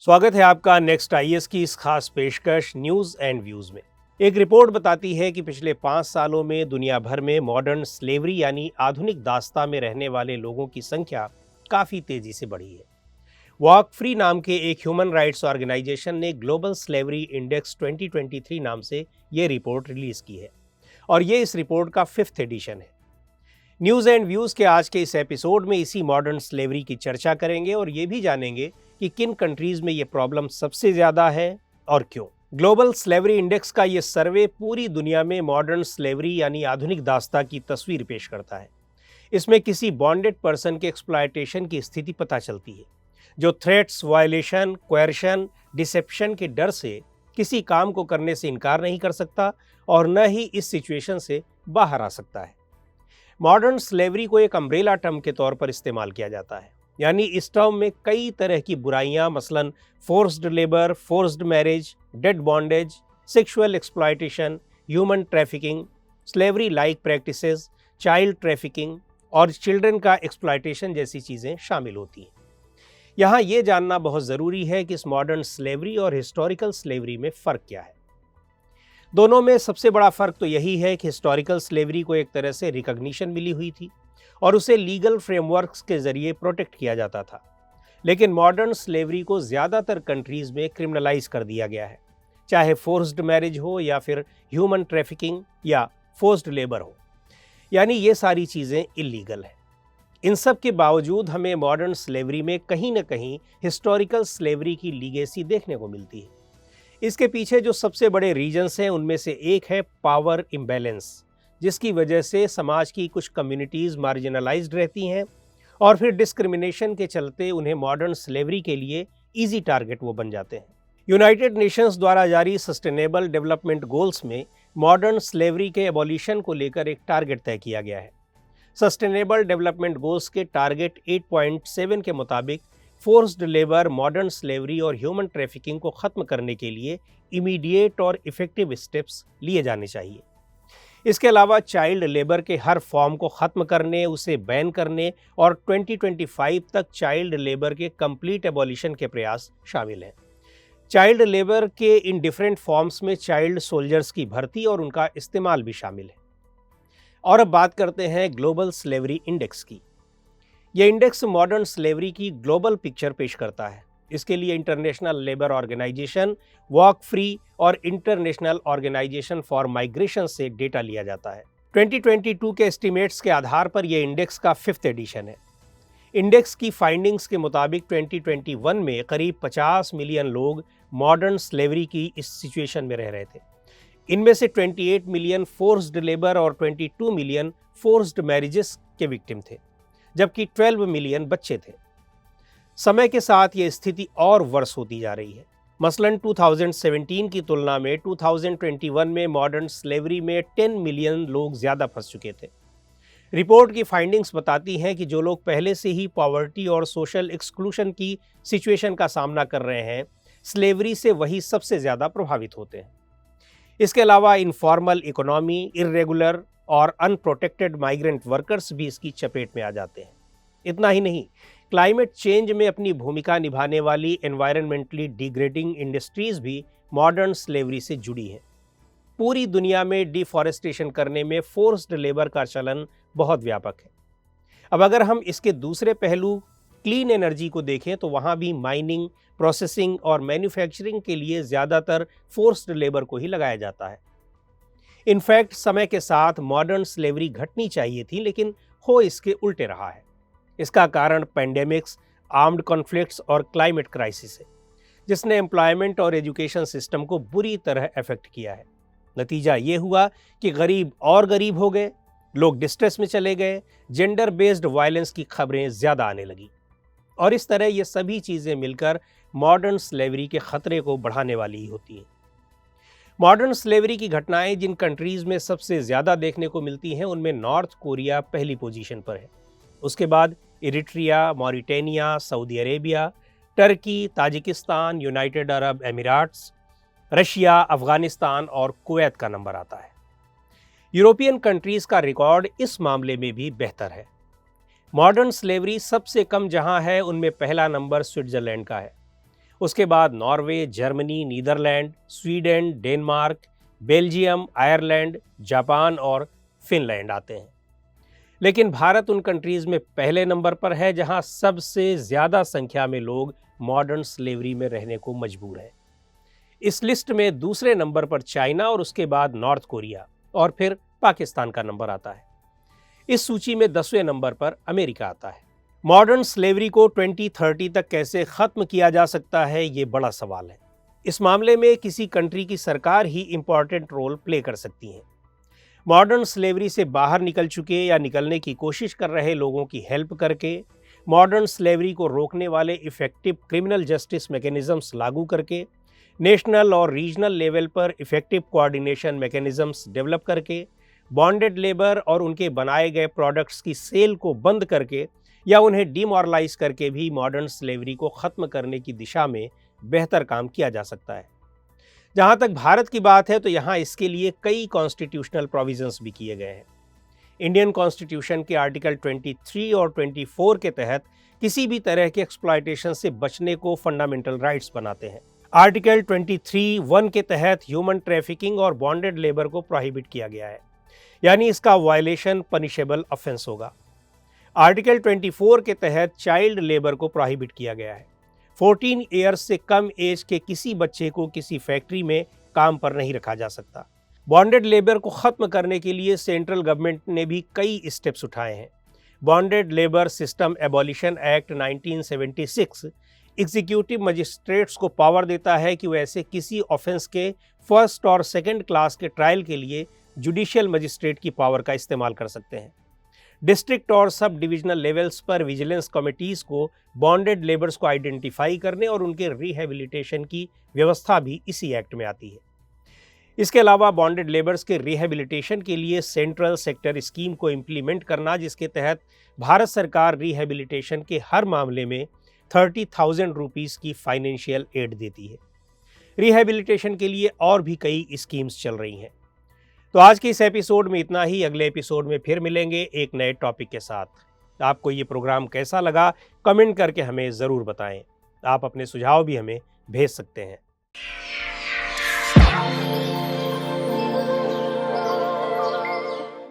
स्वागत है आपका नेक्स्ट आईएएस की इस खास पेशकश न्यूज़ एंड व्यूज़ में। एक रिपोर्ट बताती है कि पिछले 5 सालों में दुनिया भर में मॉडर्न स्लेवरी यानी आधुनिक दास्ता में रहने वाले लोगों की संख्या काफ़ी तेज़ी से बढ़ी है। वॉक फ्री नाम के एक ह्यूमन राइट्स ऑर्गेनाइजेशन ने ग्लोबल स्लेवरी इंडेक्स 2023 नाम से ये रिपोर्ट रिलीज़ की है और ये इस रिपोर्ट का 5th एडिशन है। न्यूज़ एंड व्यूज़ के आज के इस एपिसोड में इसी मॉडर्न स्लेवरी की चर्चा करेंगे और ये भी जानेंगे कि किन कंट्रीज में ये प्रॉब्लम सबसे ज़्यादा है और क्यों। ग्लोबल स्लेवरी इंडेक्स का ये सर्वे पूरी दुनिया में मॉडर्न स्लेवरी यानी आधुनिक दास्ता की तस्वीर पेश करता है। इसमें किसी बॉन्डेड पर्सन के एक्सप्लॉयटेशन की स्थिति पता चलती है, जो थ्रेट्स, वायलेशन, कोएर्शन, डिसेप्शन के डर से किसी काम को करने से इनकार नहीं कर सकता और न ही इस सिचुएशन से बाहर आ सकता है। मॉडर्न स्लेवरी को एक अम्ब्रेला टर्म के तौर पर इस्तेमाल किया जाता है, यानी इस टर्म में कई तरह की बुराइयां मसलन forced labour, forced marriage, dead bondage, sexual exploitation, human trafficking, slavery like practices, child trafficking और चिल्ड्रन का एक्सप्लॉयटेशन जैसी चीज़ें शामिल होती हैं। यहाँ ये जानना बहुत ज़रूरी है कि इस मॉडर्न स्लेवरी और हिस्टोरिकल स्लेवरी में फ़र्क क्या है। दोनों में सबसे बड़ा फ़र्क तो यही है कि हिस्टोरिकल स्लेवरी को एक तरह से रिकॉग्निशन मिली हुई थी और उसे लीगल फ्रेमवर्क्स के ज़रिए प्रोटेक्ट किया जाता था, लेकिन मॉडर्न स्लेवरी को ज़्यादातर कंट्रीज़ में क्रिमिनलाइज कर दिया गया है, चाहे फोर्स्ड मैरिज हो या फिर ह्यूमन ट्रैफिकिंग या फोर्स्ड लेबर हो, यानी ये सारी चीज़ें इलीगल हैं। इन सब के बावजूद हमें मॉडर्न स्लेवरी में कहीं ना कहीं हिस्टोरिकल स्लेवरी की लीगेसी देखने को मिलती है। इसके पीछे जो सबसे बड़े रीजन्स हैं उनमें से एक है पावर इम्बैलेंस, जिसकी वजह से समाज की कुछ कम्युनिटीज़ मार्जिनलाइज्ड रहती हैं और फिर डिस्क्रिमिनेशन के चलते उन्हें मॉडर्न स्लेवरी के लिए इजी टारगेट वो बन जाते हैं। यूनाइटेड नेशंस द्वारा जारी सस्टेनेबल डेवलपमेंट गोल्स में मॉडर्न स्लेवरी के एबॉलिशन को लेकर एक टारगेट तय किया गया है। सस्टेनेबल डेवलपमेंट गोल्स के टारगेट 8.7 के मुताबिक फोर्स्ड लेबर, मॉडर्न स्लेवरी और ह्यूमन ट्रैफिकिंग को ख़त्म करने के लिए इमीडिएट और इफ़ेक्टिव स्टेप्स लिए जाने चाहिए। इसके अलावा चाइल्ड लेबर के हर फॉर्म को ख़त्म करने, उसे बैन करने और 2025 तक चाइल्ड लेबर के कंप्लीट एबॉलिशन के प्रयास शामिल हैं। चाइल्ड लेबर के इन डिफरेंट फॉर्म्स में चाइल्ड सोल्जर्स की भर्ती और उनका इस्तेमाल भी शामिल है। और अब बात करते हैं ग्लोबल स्लेवरी इंडेक्स की। यह इंडेक्स मॉडर्न स्लेवरी की ग्लोबल पिक्चर पेश करता है। इसके लिए International Labour Organization, Walk Free और इंटरनेशनल ऑर्गेनाइजेशन फॉर माइग्रेशन से डेटा लिया जाता है। 2022 के एस्टिमेट्स के आधार पर यह इंडेक्स का 5th एडिशन है। इंडेक्स की फाइंडिंग्स के मुताबिक 2021 में करीब 50 मिलियन लोग मॉडर्न स्लेवरी की इस सिचुएशन में रह रहे थे। इनमें से 28 मिलियन फोर्स्ड लेबर और 22 मिलियन फोर्स्ड मैरिजेस के विक्टिम थे, जबकि 12 मिलियन बच्चे थे। समय के साथ ये स्थिति और वर्स होती जा रही है। मसलन 2017 की तुलना में 2021 में मॉडर्न स्लेवरी में 10 मिलियन लोग ज़्यादा फंस चुके थे। रिपोर्ट की फाइंडिंग्स बताती हैं कि जो लोग पहले से ही पॉवर्टी और सोशल एक्सक्लूशन की सिचुएशन का सामना कर रहे हैं, स्लेवरी से वही सबसे ज़्यादा प्रभावित होते हैं। इसके अलावा इनफॉर्मल इकोनॉमी, इर्रेगुलर और अनप्रोटेक्टेड माइग्रेंट वर्कर्स भी इसकी चपेट में आ जाते हैं। इतना ही नहीं, क्लाइमेट चेंज में अपनी भूमिका निभाने वाली एनवायरनमेंटली डिग्रेडिंग इंडस्ट्रीज भी मॉडर्न स्लेवरी से जुड़ी हैं। पूरी दुनिया में डिफॉरेस्टेशन करने में फोर्स्ड लेबर का चलन बहुत व्यापक है। अब अगर हम इसके दूसरे पहलू क्लीन एनर्जी को देखें तो वहाँ भी माइनिंग, प्रोसेसिंग और मैन्युफैक्चरिंग के लिए ज़्यादातर फोर्स्ड लेबर को ही लगाया जाता है। इनफैक्ट समय के साथ मॉडर्न स्लेवरी घटनी चाहिए थी, लेकिन हो इसके उल्टे रहा है। इसका कारण पेंडेमिक्स, आर्म्ड कॉन्फ्लिक्ट्स और क्लाइमेट क्राइसिस है, जिसने एम्प्लॉयमेंट और एजुकेशन सिस्टम को बुरी तरह अफेक्ट किया है। नतीजा ये हुआ कि गरीब और गरीब हो गए, लोग डिस्ट्रेस में चले गए, जेंडर बेस्ड वायलेंस की खबरें ज़्यादा आने लगी और इस तरह ये सभी चीज़ें मिलकर मॉडर्न स्लेवरी के ख़तरे को बढ़ाने वाली ही होती हैं। मॉडर्न स्लेवरी की घटनाएं जिन कंट्रीज़ में सबसे ज़्यादा देखने को मिलती हैं, उनमें नॉर्थ कोरिया पहली पोजीशन पर है। उसके बाद Eritrea, Mauritania, Saudi Arabia, Turkey, Tajikistan, United Arab Emirates, Russia, Afghanistan और कुवैत का नंबर आता है। यूरोपियन कंट्रीज़ का रिकॉर्ड इस मामले में भी बेहतर है। मॉडर्न स्लेवरी सबसे कम जहां है, उनमें पहला नंबर स्विट्ज़रलैंड का है। उसके बाद Norway, Germany, Netherlands, Sweden, Denmark, Belgium, Ireland, Japan और फिनलैंड आते हैं। लेकिन भारत उन कंट्रीज में पहले नंबर पर है जहां सबसे ज्यादा संख्या में लोग मॉडर्न स्लेवरी में रहने को मजबूर हैं। इस लिस्ट में दूसरे नंबर पर चाइना और उसके बाद नॉर्थ कोरिया और फिर पाकिस्तान का नंबर आता है। इस सूची में 10वें नंबर पर अमेरिका आता है। मॉडर्न स्लेवरी को 2030 तक कैसे खत्म किया जा सकता है, ये बड़ा सवाल है। इस मामले में किसी कंट्री की सरकार ही इंपॉर्टेंट रोल प्ले कर सकती है। मॉडर्न स्लेवरी से बाहर निकल चुके या निकलने की कोशिश कर रहे लोगों की हेल्प करके, मॉडर्न स्लेवरी को रोकने वाले इफेक्टिव क्रिमिनल जस्टिस मैकेनिज्म्स लागू करके, नेशनल और रीजनल लेवल पर इफेक्टिव कोऑर्डिनेशन मैकेनिज्म्स डेवलप करके, बॉन्डेड लेबर और उनके बनाए गए प्रोडक्ट्स की सेल को बंद करके या उन्हें डिमोरलाइज करके भी मॉडर्न स्लेवरी को ख़त्म करने की दिशा में बेहतर काम किया जा सकता है। जहाँ तक भारत की बात है तो यहाँ इसके लिए कई कॉन्स्टिट्यूशनल प्रोविजंस भी किए गए हैं। इंडियन कॉन्स्टिट्यूशन के आर्टिकल 23 और 24 के तहत किसी भी तरह के एक्सप्लॉयटेशन से बचने को फंडामेंटल राइट्स बनाते हैं। आर्टिकल 23(1) के तहत ह्यूमन ट्रैफिकिंग और बॉन्डेड लेबर को प्रोहिबिट किया गया है, यानी इसका वायलेशन पनिशेबल ऑफेंस होगा। आर्टिकल 24 के तहत चाइल्ड लेबर को प्रोहिबिट किया गया है। 14 ईयर्स से कम एज के किसी बच्चे को किसी फैक्ट्री में काम पर नहीं रखा जा सकता। बॉन्डेड लेबर को ख़त्म करने के लिए सेंट्रल गवर्नमेंट ने भी कई स्टेप्स उठाए हैं। Bonded labour system abolition act 1976 executive magistrates को पावर देता है कि वो ऐसे किसी ऑफेंस के फर्स्ट और सेकंड क्लास के ट्रायल के लिए जुडिशियल मजिस्ट्रेट की पावर का इस्तेमाल कर सकते हैं। डिस्ट्रिक्ट और सब डिविजनल लेवल्स पर विजिलेंस कमिटीज को बॉन्डेड लेबर्स को आइडेंटिफाई करने और उनके रिहेबिलिटेशन की व्यवस्था भी इसी एक्ट में आती है। इसके अलावा बॉन्डेड लेबर्स के रिहेबिलिटेशन के लिए सेंट्रल सेक्टर स्कीम को इम्प्लीमेंट करना, जिसके तहत भारत सरकार रिहेबिलिटेशन के हर मामले में 30,000 रुपीज़ की फाइनेंशियल एड देती है। रिहेबिलिटेशन के लिए और भी कई स्कीम्स चल रही हैं। तो आज के इस एपिसोड में इतना ही। अगले एपिसोड में फिर मिलेंगे एक नए टॉपिक के साथ। आपको ये प्रोग्राम कैसा लगा कमेंट करके हमें ज़रूर बताएं। आप अपने सुझाव भी हमें भेज सकते हैं।